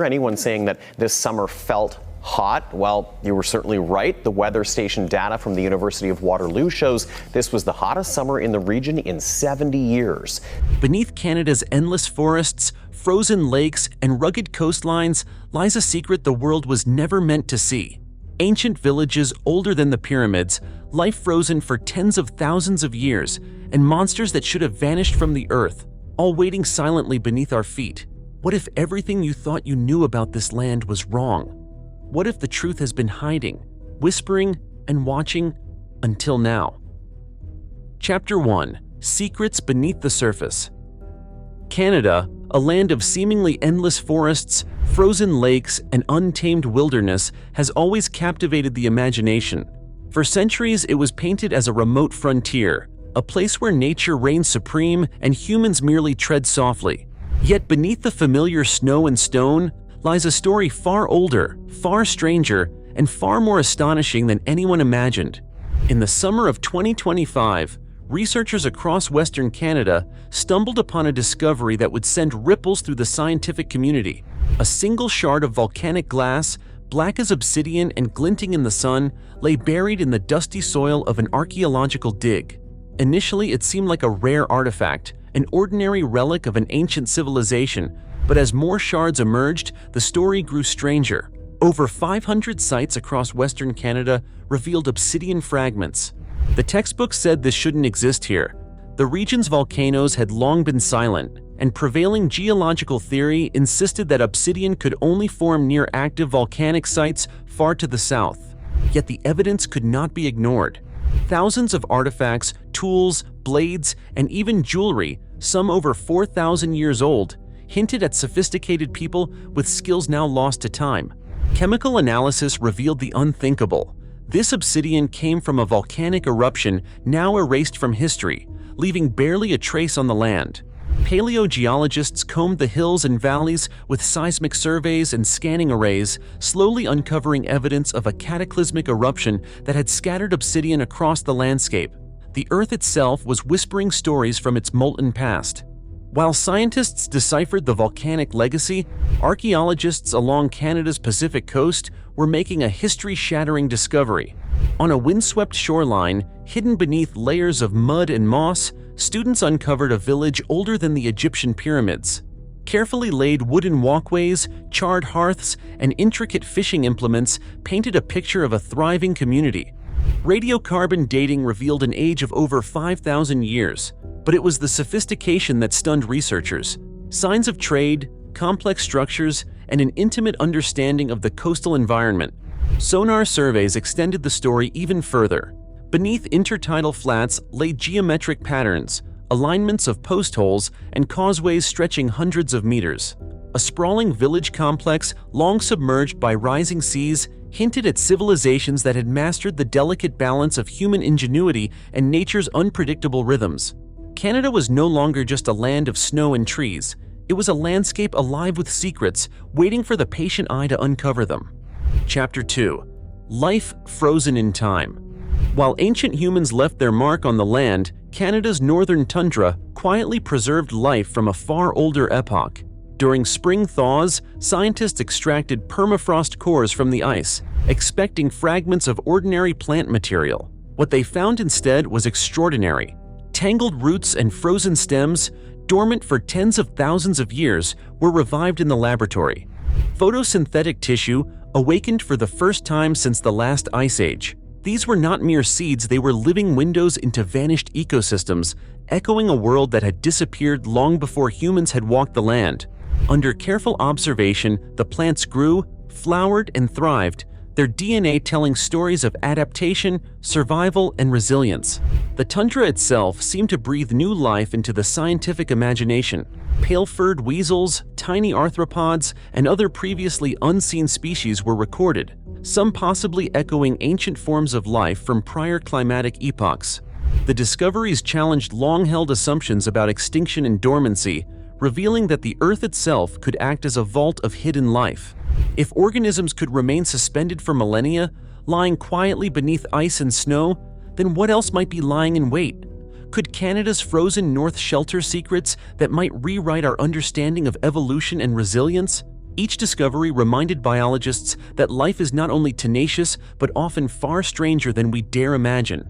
Anyone saying that this summer felt hot? Well, you were certainly right. The weather station data from the University of Waterloo shows this was the hottest summer in the region in 70 years. Beneath Canada's endless forests, frozen lakes, and rugged coastlines lies a secret the world was never meant to see. Ancient villages older than the pyramids, life frozen for tens of thousands of years, and monsters that should have vanished from the earth, all waiting silently beneath our feet. What if everything you thought you knew about this land was wrong? What if the truth has been hiding, whispering, and watching until now? Chapter 1: Secrets Beneath the Surface. Canada, a land of seemingly endless forests, frozen lakes, and untamed wilderness, has always captivated the imagination. For centuries, it was painted as a remote frontier, a place where nature reigns supreme and humans merely tread softly. Yet beneath the familiar snow and stone lies a story far older, far stranger, and far more astonishing than anyone imagined. In the summer of 2025, researchers across Western Canada stumbled upon a discovery that would send ripples through the scientific community. A single shard of volcanic glass, black as obsidian and glinting in the sun, lay buried in the dusty soil of an archaeological dig. Initially, it seemed like a rare artifact, an ordinary relic of an ancient civilization, but as more shards emerged, the story grew stranger. Over 500 sites across Western Canada revealed obsidian fragments. The textbook said this shouldn't exist here. The region's volcanoes had long been silent, and prevailing geological theory insisted that obsidian could only form near active volcanic sites far to the south. Yet the evidence could not be ignored. Thousands of artifacts, tools, blades, and even jewelry, some over 4,000 years old, hinted at sophisticated people with skills now lost to time. Chemical analysis revealed the unthinkable. This obsidian came from a volcanic eruption now erased from history, leaving barely a trace on the land. Paleogeologists combed the hills and valleys with seismic surveys and scanning arrays, slowly uncovering evidence of a cataclysmic eruption that had scattered obsidian across the landscape. The Earth itself was whispering stories from its molten past. While scientists deciphered the volcanic legacy, archaeologists along Canada's Pacific coast were making a history-shattering discovery. On a windswept shoreline, hidden beneath layers of mud and moss, students uncovered a village older than the Egyptian pyramids. Carefully laid wooden walkways, charred hearths, and intricate fishing implements painted a picture of a thriving community. Radiocarbon dating revealed an age of over 5,000 years, but it was the sophistication that stunned researchers. Signs of trade, complex structures, and an intimate understanding of the coastal environment. Sonar surveys extended the story even further. Beneath intertidal flats lay geometric patterns, alignments of post holes, and causeways stretching hundreds of meters. A sprawling village complex, long submerged by rising seas, hinted at civilizations that had mastered the delicate balance of human ingenuity and nature's unpredictable rhythms. Canada was no longer just a land of snow and trees. It was a landscape alive with secrets, waiting for the patient eye to uncover them. Chapter 2: Life Frozen in Time. While ancient humans left their mark on the land, Canada's northern tundra quietly preserved life from a far older epoch. During spring thaws, scientists extracted permafrost cores from the ice, expecting fragments of ordinary plant material. What they found instead was extraordinary. Tangled roots and frozen stems, dormant for tens of thousands of years, were revived in the laboratory. Photosynthetic tissue awakened for the first time since the last ice age. These were not mere seeds, they were living windows into vanished ecosystems, echoing a world that had disappeared long before humans had walked the land. Under careful observation, the plants grew, flowered, and thrived, their DNA telling stories of adaptation, survival, and resilience. The tundra itself seemed to breathe new life into the scientific imagination. Pale-furred weasels, tiny arthropods, and other previously unseen species were recorded, some possibly echoing ancient forms of life from prior climatic epochs. The discoveries challenged long-held assumptions about extinction and dormancy, revealing that the Earth itself could act as a vault of hidden life. If organisms could remain suspended for millennia, lying quietly beneath ice and snow, then what else might be lying in wait? Could Canada's frozen north shelter secrets that might rewrite our understanding of evolution and resilience? Each discovery reminded biologists that life is not only tenacious but often far stranger than we dare imagine.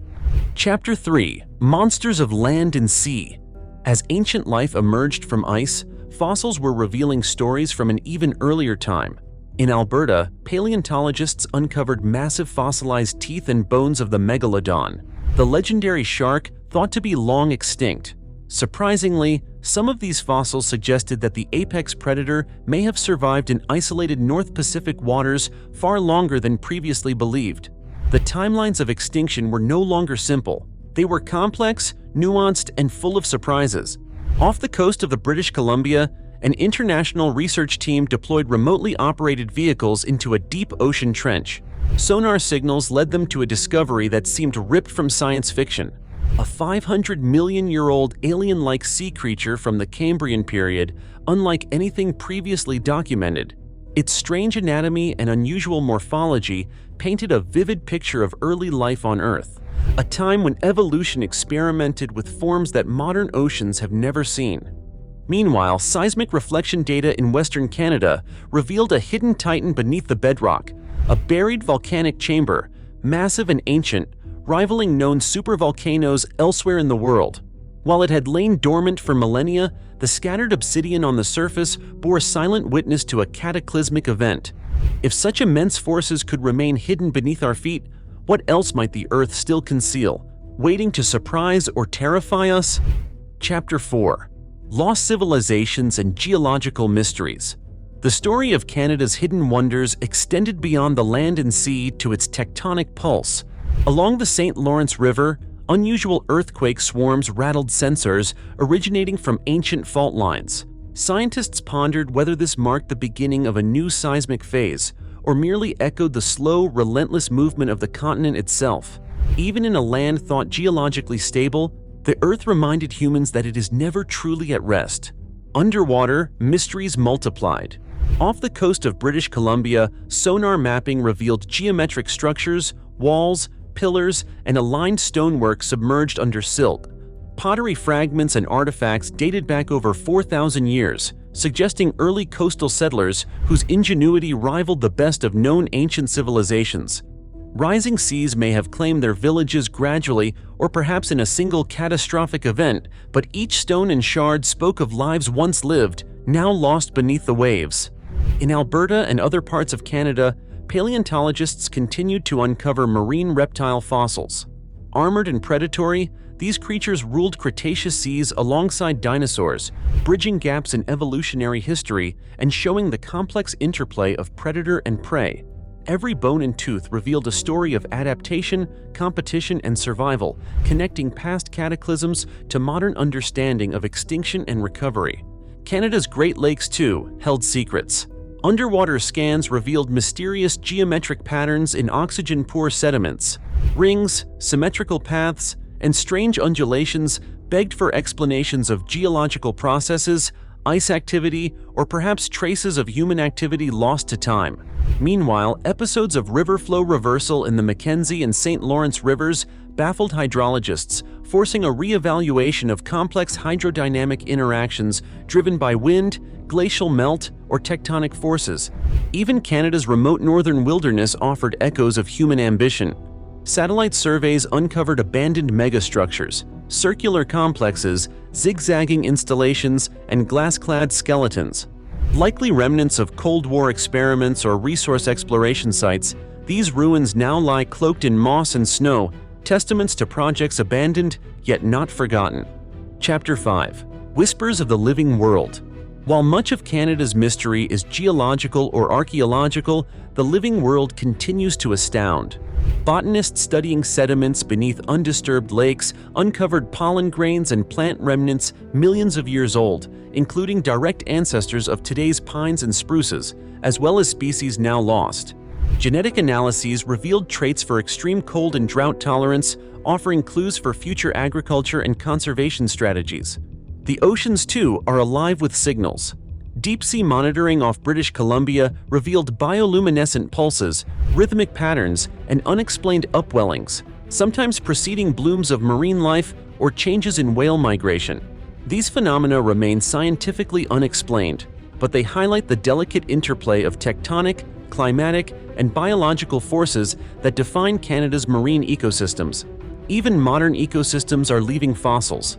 Chapter 3: Monsters of Land and Sea. As ancient life emerged from ice, fossils were revealing stories from an even earlier time. In Alberta, paleontologists uncovered massive fossilized teeth and bones of the megalodon, the legendary shark thought to be long extinct. Surprisingly, some of these fossils suggested that the apex predator may have survived in isolated North Pacific waters far longer than previously believed. The timelines of extinction were no longer simple. They were complex, nuanced, and full of surprises. Off the coast of the British Columbia, an international research team deployed remotely operated vehicles into a deep ocean trench. Sonar signals led them to a discovery that seemed ripped from science fiction. A 500-million-year-old alien-like sea creature from the Cambrian period, unlike anything previously documented. Its strange anatomy and unusual morphology painted a vivid picture of early life on Earth, a time when evolution experimented with forms that modern oceans have never seen. Meanwhile, seismic reflection data in Western Canada revealed a hidden titan beneath the bedrock, a buried volcanic chamber, massive and ancient, rivaling known supervolcanoes elsewhere in the world. While it had lain dormant for millennia, the scattered obsidian on the surface bore silent witness to a cataclysmic event. If such immense forces could remain hidden beneath our feet, what else might the Earth still conceal, waiting to surprise or terrify us? Chapter 4: Lost Civilizations and Geological Mysteries. The story of Canada's hidden wonders extended beyond the land and sea to its tectonic pulse. Along the St. Lawrence River, unusual earthquake swarms rattled sensors originating from ancient fault lines. Scientists pondered whether this marked the beginning of a new seismic phase, or merely echoed the slow, relentless movement of the continent itself. Even in a land thought geologically stable, the Earth reminded humans that it is never truly at rest. Underwater, mysteries multiplied. Off the coast of British Columbia, sonar mapping revealed geometric structures, walls, pillars, and aligned stonework submerged under silt. Pottery fragments and artifacts dated back over 4,000 years, suggesting early coastal settlers whose ingenuity rivaled the best of known ancient civilizations. Rising seas may have claimed their villages gradually or perhaps in a single catastrophic event, but each stone and shard spoke of lives once lived, now lost beneath the waves. In Alberta and other parts of Canada, paleontologists continued to uncover marine reptile fossils. Armored and predatory, these creatures ruled Cretaceous seas alongside dinosaurs, bridging gaps in evolutionary history and showing the complex interplay of predator and prey. Every bone and tooth revealed a story of adaptation, competition, and survival, connecting past cataclysms to modern understanding of extinction and recovery. Canada's Great Lakes, too, held secrets. Underwater scans revealed mysterious geometric patterns in oxygen-poor sediments. Rings, symmetrical paths, and strange undulations begged for explanations of geological processes, ice activity, or perhaps traces of human activity lost to time. Meanwhile, episodes of river flow reversal in the Mackenzie and St. Lawrence rivers baffled hydrologists, forcing a re-evaluation of complex hydrodynamic interactions driven by wind, glacial melt, or tectonic forces. Even Canada's remote northern wilderness offered echoes of human ambition. Satellite surveys uncovered abandoned megastructures, circular complexes, zigzagging installations, and glass-clad skeletons. Likely remnants of Cold War experiments or resource exploration sites, these ruins now lie cloaked in moss and snow, testaments to projects abandoned yet not forgotten. Chapter 5: Whispers of the Living World. While much of Canada's mystery is geological or archaeological, the living world continues to astound. Botanists studying sediments beneath undisturbed lakes uncovered pollen grains and plant remnants millions of years old, including direct ancestors of today's pines and spruces, as well as species now lost. Genetic analyses revealed traits for extreme cold and drought tolerance, offering clues for future agriculture and conservation strategies. The oceans, too, are alive with signals. Deep-sea monitoring off British Columbia revealed bioluminescent pulses, rhythmic patterns, and unexplained upwellings, sometimes preceding blooms of marine life or changes in whale migration. These phenomena remain scientifically unexplained, but they highlight the delicate interplay of tectonic, climatic, and biological forces that define Canada's marine ecosystems. Even modern ecosystems are leaving fossils.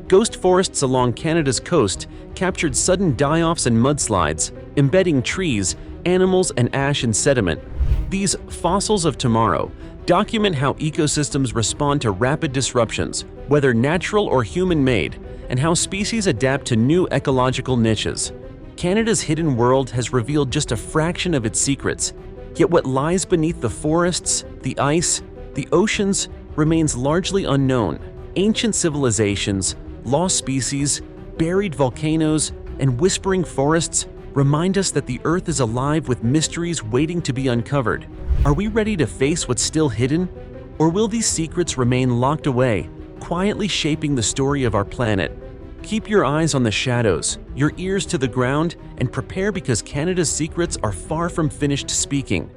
Ghost forests along Canada's coast captured sudden die-offs and mudslides, embedding trees, animals, and ash in sediment. These fossils of tomorrow document how ecosystems respond to rapid disruptions, whether natural or human-made, and how species adapt to new ecological niches. Canada's hidden world has revealed just a fraction of its secrets, yet what lies beneath the forests, the ice, the oceans remains largely unknown. Ancient civilizations, lost species, buried volcanoes, and whispering forests remind us that the Earth is alive with mysteries waiting to be uncovered. Are we ready to face what's still hidden? Or will these secrets remain locked away, quietly shaping the story of our planet? Keep your eyes on the shadows, your ears to the ground, and prepare because Canada's secrets are far from finished speaking.